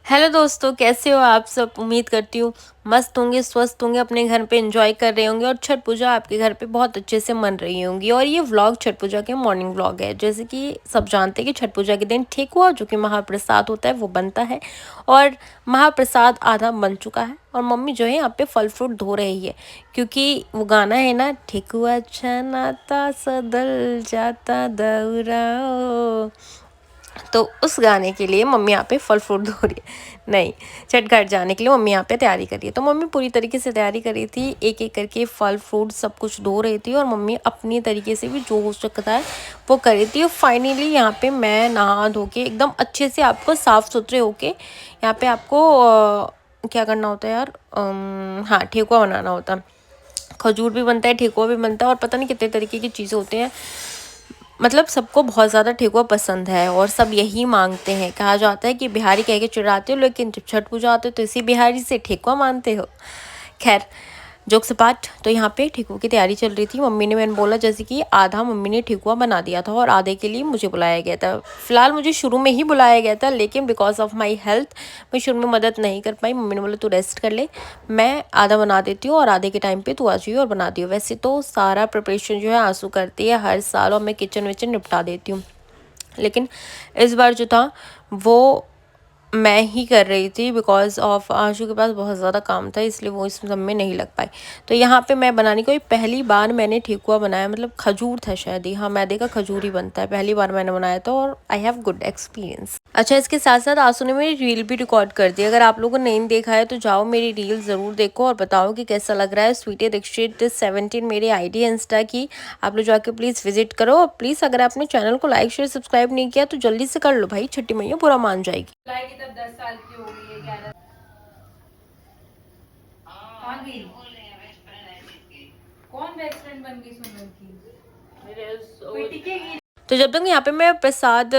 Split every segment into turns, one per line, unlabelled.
Hello दोस्तों, कैसे हो आप सब। उम्मीद करती हूँ मस्त होंगे, स्वस्थ होंगे, अपने घर पे एंजॉय कर रहे होंगे और छठ पूजा आपके घर पे बहुत अच्छे से मन रही होंगी। और ये व्लॉग छठ पूजा के मॉर्निंग व्लॉग है। जैसे कि सब जानते हैं कि छठ पूजा के दिन ठेकुआ जो कि महाप्रसाद होता है वो बनता है और महाप्रसाद आधा बन चुका है और मम्मी जो है यहाँ पे फल फ्रूट धो रही है, क्योंकि वो गाना है ना, ठेकुआ छनाता सदल जाता दौरा। तो उस गाने के लिए मम्मी यहाँ पे फल फ्रूट धो रही है। नहीं, छठ घाट जाने के लिए मम्मी यहाँ पे तैयारी कर रही है। तो मम्मी पूरी तरीके से तैयारी कर रही थी, एक एक करके फल फ्रूट सब कुछ धो रही थी और मम्मी अपनी तरीके से भी जो हो सकता है वो कर रही थी। और फाइनली यहाँ पे मैं नहा धो के एकदम अच्छे से आपको साफ़ सुथरे होके यहाँ पे आपको क्या करना होता है यार, हाँ, ठेकुआ बनाना होता है। खजूर भी बनता है, ठेकुआ भी बनता है और पता नहीं कितने तरीके की चीज़ें होती हैं। मतलब सबको बहुत ज़्यादा ठेकुआ पसंद है और सब यही मांगते हैं। कहा जाता है कि बिहारी कह के चिढ़ाते हो, लेकिन जब छठ पूजा आते हो तो इसी बिहारी से ठेकुआ मानते हो। खैर, जोक से पाठ, तो यहाँ पे ठेकुआ की तैयारी चल रही थी। मैंने बोला जैसे कि आधा मम्मी ने ठेकुआ बना दिया था और आधे के लिए मुझे बुलाया गया था। फिलहाल मुझे शुरू में ही बुलाया गया था, लेकिन बिकॉज ऑफ माई हेल्थ मैं शुरू में मदद नहीं कर पाई। मम्मी ने बोला तू रेस्ट कर ले, मैं आधा बना देती हूँ और आधे के टाइम पे तू आ जाइए और बना दियो। वैसे तो सारा प्रिपरेशन जो है आंसू करती है हर साल और मैं किचन विचन निपटा देती हूँ, लेकिन इस बार जो था वो मैं ही कर रही थी बिकॉज़ ऑफ आशु के पास बहुत ज़्यादा काम था, इसलिए वो इस सब में नहीं लग पाई। तो यहाँ पे मैं बनाने को पहली बार मैंने ठेकुआ बनाया, मतलब खजूर था शायद ही, हाँ, मैदे का खजूर ही बनता है। पहली बार मैंने बनाया था और आई हैव गुड एक्सपीरियंस। अच्छा, इसके साथ साथ आशु ने मेरी रील भी रिकॉर्ड कर दी। अगर आप लोगों ने नहीं देखा है तो जाओ मेरी रील ज़रूर देखो और बताओ कि कैसा लग रहा है। स्वीटी दीक्षित 17 मेरी आईडी है इंस्टा की, आप लोग जाके प्लीज़ विजिट करो। और प्लीज़ अगर आपने चैनल को लाइक शेयर सब्सक्राइब नहीं किया तो जल्दी से कर लो भाई, छठी मैया बुरा मान जाएगी।
लाएगी तब 10 साल की हो गई है, 11। कहाँ गई? कौन बेस्ट फ्रेंड बन गई सुमन की? कोई टिकेगी?
तो जब तक यहाँ पे मैं प्रसाद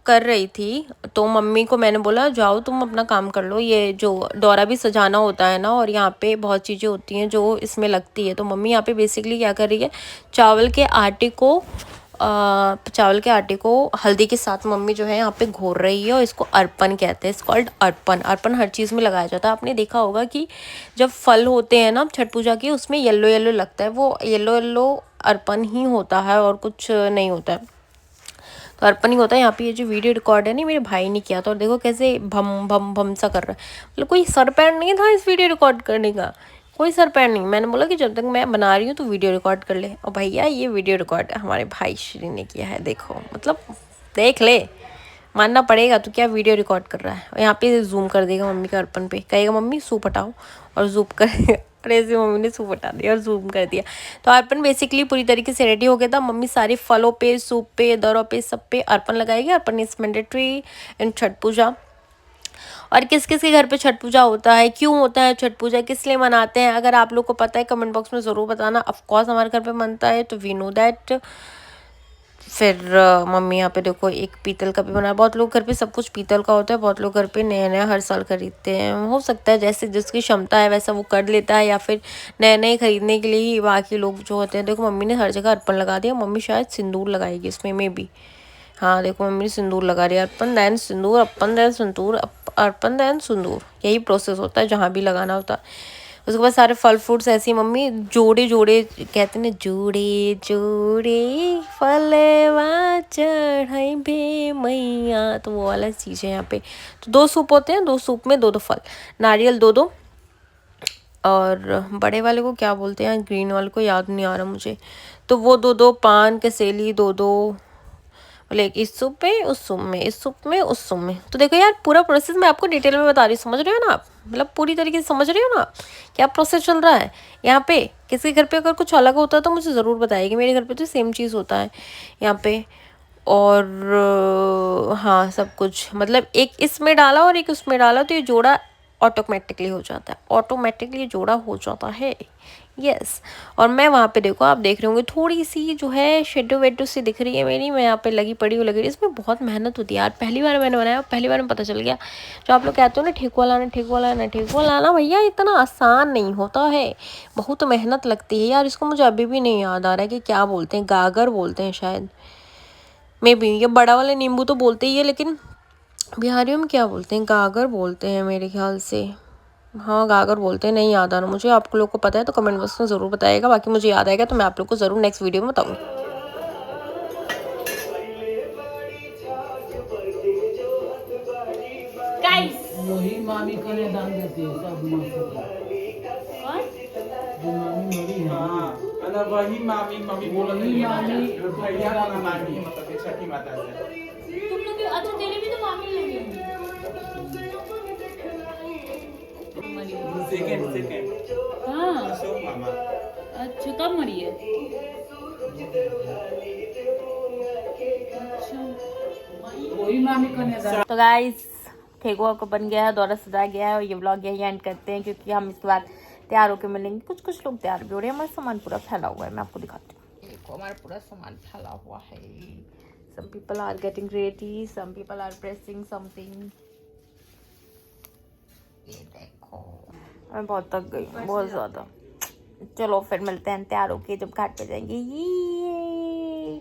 कर रही थी तो मम्मी को मैंने बोला जाओ तुम अपना काम कर लो, ये जो दौरा भी सजाना होता है ना और यहाँ पे बहुत चीज़ें होती हैं जो इसमें लगती है। तो मम्मी यहाँ पे बेसिकली क्या कर रही है, चावल के आटे को हल्दी के साथ मम्मी जो है यहाँ पे घोर रही है और इसको अर्पण कहते हैं। इट्स कॉल्ड अर्पण। अर्पण हर चीज़ में लगाया जाता है। आपने देखा होगा कि जब फल होते हैं ना छठ पूजा के, उसमें येलो येलो लगता है, वो येलो येलो अर्पण ही होता है और कुछ नहीं होता है। तो अर्पण ही होता है। यहाँ पे ये जो वीडियो रिकॉर्ड है नहीं, मेरे भाई ने किया था और देखो कैसे भम भम भम सा कर रहा है। मतलब कोई सर पैर नहीं था इस वीडियो रिकॉर्ड करने का, कोई सर पैर नहीं। मैंने बोला कि जब तक मैं बना रही हूँ तो वीडियो रिकॉर्ड कर ले। और भैया ये वीडियो रिकॉर्ड हमारे भाई श्री ने किया है, देखो, मतलब देख ले, मानना पड़ेगा। तो क्या वीडियो रिकॉर्ड कर रहा है। और यहाँ पे जूम कर देगा मम्मी के अर्पण पे, कहेगा मम्मी सूप हटाओ और जूम कर और ऐसे मम्मी ने सूप हटा दिया और जूम कर दिया। तो अर्पण बेसिकली पूरी तरीके से रेडी हो गया था। मम्मी सारे फलों पे, सूप पे, दौरों पे, सब पे अर्पण लगाएगी। अर्पण इज मैंडेटरी इन छठ पूजा। और किस किस के घर पे छठ पूजा होता है, क्यों होता है छठ पूजा, किस लिए मनाते हैं, अगर आप लोग को पता है कमेंट बॉक्स में ज़रूर बताना। ऑफ कोर्स हमारे घर पे बनता है तो वी नो दैट। फिर मम्मी यहाँ पे देखो एक पीतल का भी बना है। बहुत लोग घर पे सब कुछ पीतल का होता है, बहुत लोग घर पे नया नया हर साल खरीदते हैं। हो सकता है जैसे जिसकी क्षमता है वैसा वो कर लेता है, या फिर नए नए खरीदने के लिए ही बाकी लोग जो होते हैं। देखो मम्मी ने हर जगह अर्पण लगा दिया। मम्मी शायद सिंदूर लगाएगी इसमें में भी। हाँ देखो मम्मी ने सिंदूर लगा दिया। अर्पण दैन सिंदूर, अर्पण दैन सिंदूर, अर्पण दैन सिंदूर, यही प्रोसेस होता है जहाँ भी लगाना होता है। उसके बाद सारे फल फ्रूट्स ऐसे ही मम्मी जोड़े जोड़े कहते हैं ना, जोड़े जोड़े फलवा चढ़ाई भे मैया, तो वो वाला चीज़ है यहाँ पे। तो 2 सूप होते हैं, 2 सूप में 2-2 फल, नारियल 2-2, और बड़े वाले को क्या बोलते हैं, ग्रीन वाले को याद नहीं आ रहा मुझे। तो वो 2-2, पान कसेली 2-2, मतलब इस सूप में उस सूप में, इस सूप में उस सूप में। तो देखो यार पूरा प्रोसेस मैं आपको डिटेल में बता रही हूँ, समझ रहे हो ना आप, मतलब पूरी तरीके से समझ रहे हो ना क्या प्रोसेस चल रहा है यहाँ पे। किसी घर पे अगर कुछ अलग होता है तो मुझे ज़रूर बताइएगा। मेरे घर पे तो सेम चीज़ होता है यहाँ पे। और हाँ, सब कुछ मतलब एक इसमें डाला और एक उसमें डाला तो ये जोड़ा ऑटोमेटिकली हो जाता है, ऑटोमेटिकली जोड़ा हो जाता है। यस। और मैं वहाँ पे देखो, आप देख रहे होंगे थोड़ी सी जो है शेडो वेडो सी दिख रही है मेरी, मैं यहाँ पे लगी पड़ी हूँ, लगी रही। इसमें बहुत मेहनत होती है यार। पहली बार मैंने बनाया, पहली बार में पता चल गया। जो आप लोग कहते हो ना ठेकुआ लाना, ठेकुआ लाना, ठेकुआ लाना, भैया इतना आसान नहीं होता है, बहुत मेहनत लगती है यार। इसको मुझे अभी भी नहीं याद आ रहा है कि क्या बोलते हैं, गागर बोलते हैं शायद, मे बी। ये बड़ा वाले नींबू तो बोलते ही है, लेकिन बिहारियों में क्या बोलते हैं, गागर बोलते हैं मेरे ख्याल से। हाँ गागर बोलते हैं, नहीं याद आ रहा मुझे। आप लोग को पता है तो कमेंट बॉक्स में ज़रूर बताइएगा, बाकी मुझे याद आएगा तो मैं आप लोग को ज़रूर नेक्स्ट वीडियो में बताऊँगी।
वही मामी को ने दान देती है सब मौसम जो मामी मरी है
मतलब वही मामी मम्मी बोला
वही मामी
भैया का मामी मतलब कि छठी माता से
तुम लोग अच्छा तेरे भी तो मामी लगे
सेकंड
हाँ
अशोक मामा
अच्छा कब मरी है अच्छा
वही मामी को ने दान
तो गाइस ठेकुआ को बन गया है, दौरा सजा गया है और ये व्लॉग यही एंड करते हैं क्योंकि हम इसके बाद तैयार होकर मिलेंगे। कुछ लोग तैयार भी हो रहे हैं, हमारा सामान पूरा फैला हुआ है, मैं आपको दिखाती हूँ। देखो हमारा पूरा सामान फैला हुआ है। Some people are getting ready, some people are pressing something. ये देखो मैं बहुत थक गई हूँ, बहुत ज़्यादा। चलो फिर मिलते हैं तैयार होके जब घाट पे जाएंगे। ये